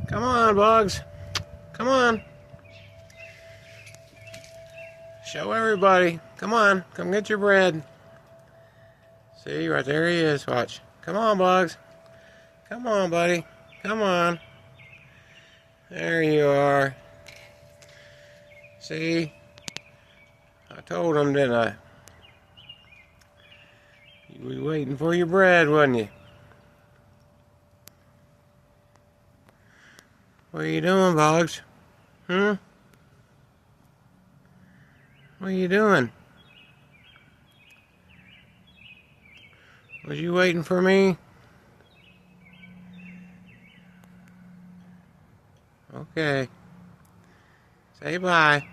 Come on, Bugs. Come on. Show everybody. Come on. Come get your bread. See, right there he is. Watch. Come on, Bugs. Come on, buddy. Come on. There you are. See? I told him, didn't I? You was waiting for your bread, wasn't you? What are you doing, Bugs? Hmm? What are you doing? Was you waiting for me? Okay. Say bye.